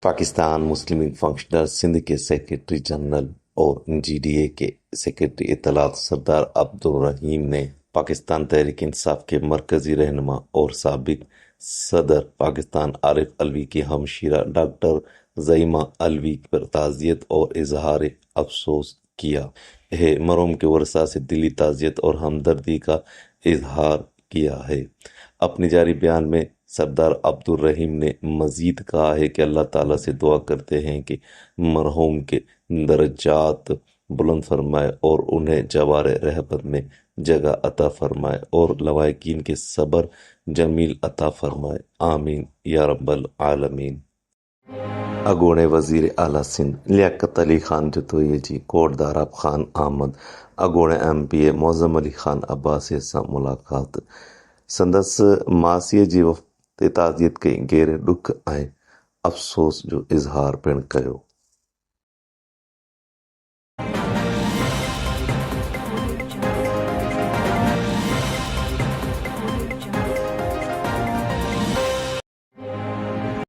पाकिस्तान मुस्लिम league functional Sindh के secretary general और GDA के सेक्रेटरी इत्तलात सरदार अब्दुल रहीम ने पाकिस्तान तहरीक इंसाफ के मरकजी रहनुमा और साबिक सदर पाकिस्तान आरिफ अलवी की हमशीरा डॉक्टर ज़ईमा अलवी पर ताज़ियत और इजहार अफसोस किया है। मरहूम के वरसा से दिली ताज़ियत और हमदर्दी का इजहार किया है। अपने जारी बयान में सरदार अब्दुल रहीम ने मजीद कहा है कि अल्लाह ताला से दुआ करते हैं कि मरहूम के दर्जात बुलंद फरमाए और उन्हें जवार रहमत में जगह अता फरमाए और लवाकिन के सब्र जमील अता फरमाए। आमीन या रब्बल आलमीन। अगोड़े वजीर आला सिंध लियाकत अली खान जतोई जी कोट दाराब खान अहमद अगोड़े एमपीए मौज़म अली खान अब्बासी सां मुलाक़ात संदसि मासीअ जी वफ़ात ते ताज़ियत कई, गहरे ॾुख ऐं अफ़सोस जो इज़हार पिणु कयो।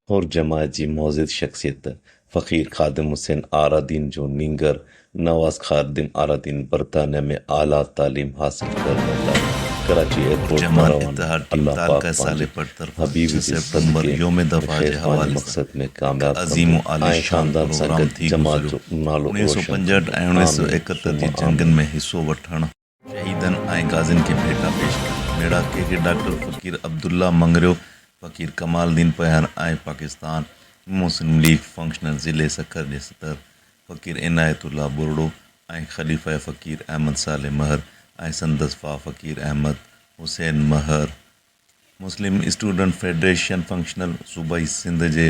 और जमात जी मौजिद शख्सियत फ़कीर खादिम हुसैन आरादीन जो नींगर नवाज खादिम आरादीन बरतानिया में आला तालीम हासिल करने लाए कराची एयरपोर्ट जमान इत्तेहाद टीम तालका साले पर तरफ हबीब सितंबर योम दफा जे हवाले मकसद में कामयाब अजीम आली शान प्रोग्राम थी जमात जो नालो 1965 ऐं 1971 जी जंगनि में हिस्सो वठण शहीदनि ऐं गाज़िन खे भेटा पेश कई। मेड़ाके खे डॉक्टर फ़कीर अब्दुल्ला मंगरियो, फ़कीर कमालदीन पयान ऐं पाकिस्तान मुस्लिम लीग फंक्शनल ज़िले सखर जे सदर फ़कीर इनायतुल्ला बुरड़ो ऐं ख़लीफ़ा फ़कीर अहमद साले महर ऐं संदसि भाउ फ़कीर अहमद हुसैन महर, मुस्लिम स्टूडेंट फेडरेशन फंक्शनल सूबाई सिंध जे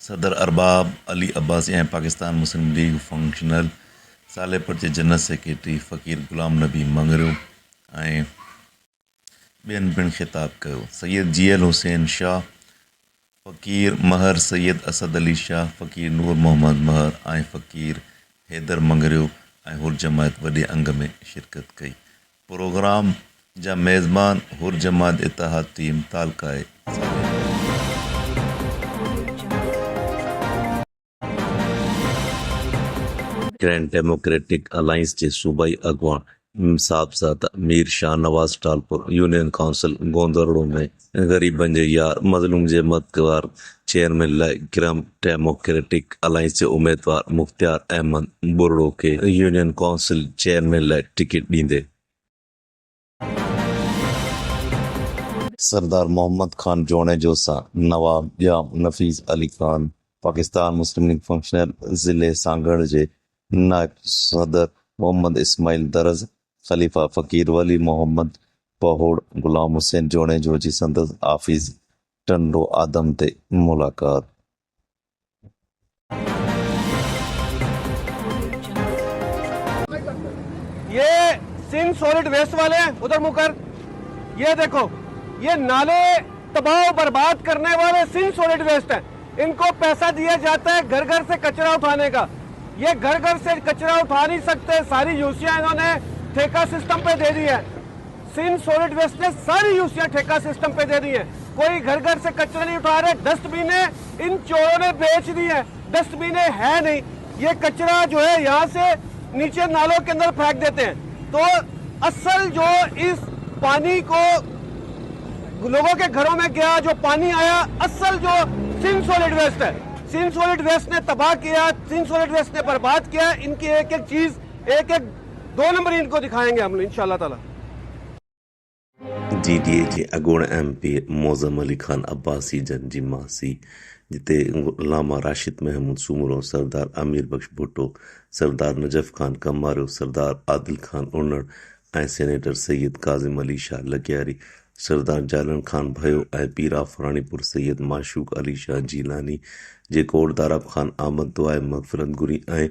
सदर अरबाब अली अब्बासी ऐं पाकिस्तान मुस्लिम लीग फंक्शनल सालेपत जे जनरल सेक्रेटरी फ़कीर ग़ुलाम नबी मंगरियो ऐं ॿियनि पिणु ख़िताब कयो। सैयद जीएल हुसैन शाह, फ़कीर महर सैयद असद अली शाह, फ़कीर नूर मोहम्मद महर ऐं फ़कीर हैदर मंगरियो ऐं हुर जमात वॾे अंग में शिरकत कई। प्रोग्राम जा मेज़बान हुर जमात इत्तेहाद टीम तालकाए ग्रैंड डेमोक्रेटिक अलायंस जे सूबाई अगवान साहबज़ादा मीर शाह नवाज़ टालपुर यूनियन काउंसिल गोंदड़ो में ग़रीबनि जे यार मज़लूम जे मददगार चेयरमैन लाइ ग्रांड डेमोक्रेटिक अलायंस जे उम्मीदवार मुख्तियार अहमद बुरड़ो खे यूनियन काउंसिल चेयरमैन लाइ टिकट ॾींदे सरदार मोहम्मद खान जोड़ेजो सां नवाब जाम नफ़ीस अली खान पाकिस्तान मुस्लिम लीग फंक्शनल ज़िले सांगड़ जे नायब सदर मोहम्मद इस्माइल दरज ख़लीफ़ा फ़कीर वली मोहम्मद पहोड़ ग़ुलाम हुसैन जोड़ेजो जी संदसि आफिस टंडो आदम ते मुलाक़ात। ये सिंध सॉलिड वेस्ट वाले हैं, उधर मुँह कर। ये देखो, ये नाले तबाह बर्बाद करने वाले सिंध सॉलिड वेस्ट हैं। इनको पैसा दिया जाता है घर घर से कचरा उठाने का। ये घर घर से कचरा उठा नहीं सकते, सारी यूसियां इन्होंने ठेका सिस्टम पे दे दी है। सिंध सॉलिड वेस्ट ने सारी यूसियां ठेका सिस्टम पे दे दी है। कोई घर घर से कचरा नहीं उठा रहे। डस्टबिने इन चोरों ने बेच दी है, डस्टबिने है नहीं। ये कचरा जो है यहाँ से नीचे नालों के अंदर फेंक देते हैं। तो असल जो इस पानी को लोगों के घरों में गया, जो पानी आया, असल जो सिंध सॉलिड वेस्ट है, सिंध सॉलिड वेस्ट ने तबाह किया, सिंध सॉलिड वेस्ट ने बर्बाद किया। इनकी एक एक चीज, एक एक दो नंबर इनको दिखाएंगे हम इंशाल्लाह ताला। जीडीए जे अगोड़ एमपी मौज़म अली खान अब्बासी जन जी मासी जिते गुलामा राशिद महमूद सूमरो, सरदार अमीर बख्श भुट्टो, सरदार नजफ खान कमारियो, सरदार आदिल खान उन्नड़ ऐं सेनेटर सैयद काज़िम अली शाह लगियारी, सरदार जालन खान भयो ऐं पीरा फराणीपुर सैयद माशूक अली शाह जीलानी जे कोट दाराब खान आमद दुआए मग़फ़िरत घुरी ऐं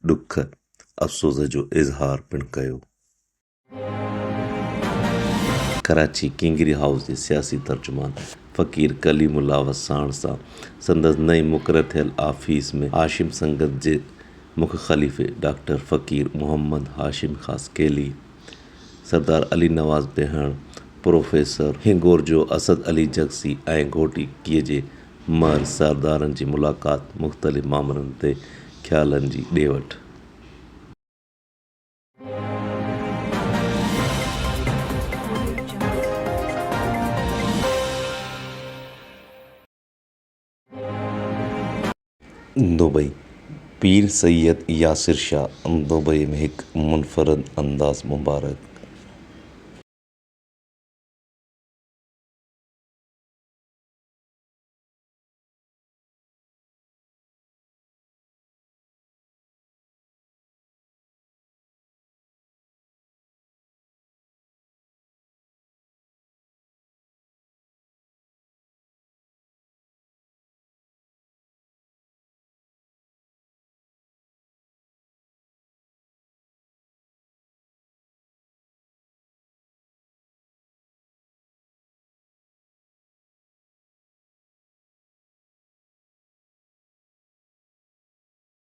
ॾुख अफ़सोस जो इज़हार पिणु कयो। कराची किंगरी हाउस जे सियासी तर्जुमान फ़कीर कलीमुल्लाह वसाण सां संदसि नई मुक़ररु थियल आफिस में हाशिम संगत जे मुख्य ख़लीफ़े डॉक्टर फ़कीर मोहम्मद हाशिम ख़ासकेली, सरदार अली नवाज़ बेहण, प्रोफेसर हिंगोर जो असद अली जगसी ऐं घोटी कीअ जे मां सरदारनि जी मुलाक़ात मुख़्तलिफ़ मामलनि ते ख़्यालनि जी ॾे वठि। दुबई पीर सैयद यासिर शाह दुबई में हिकु मुनफ़रद अंदाज़ मुबारक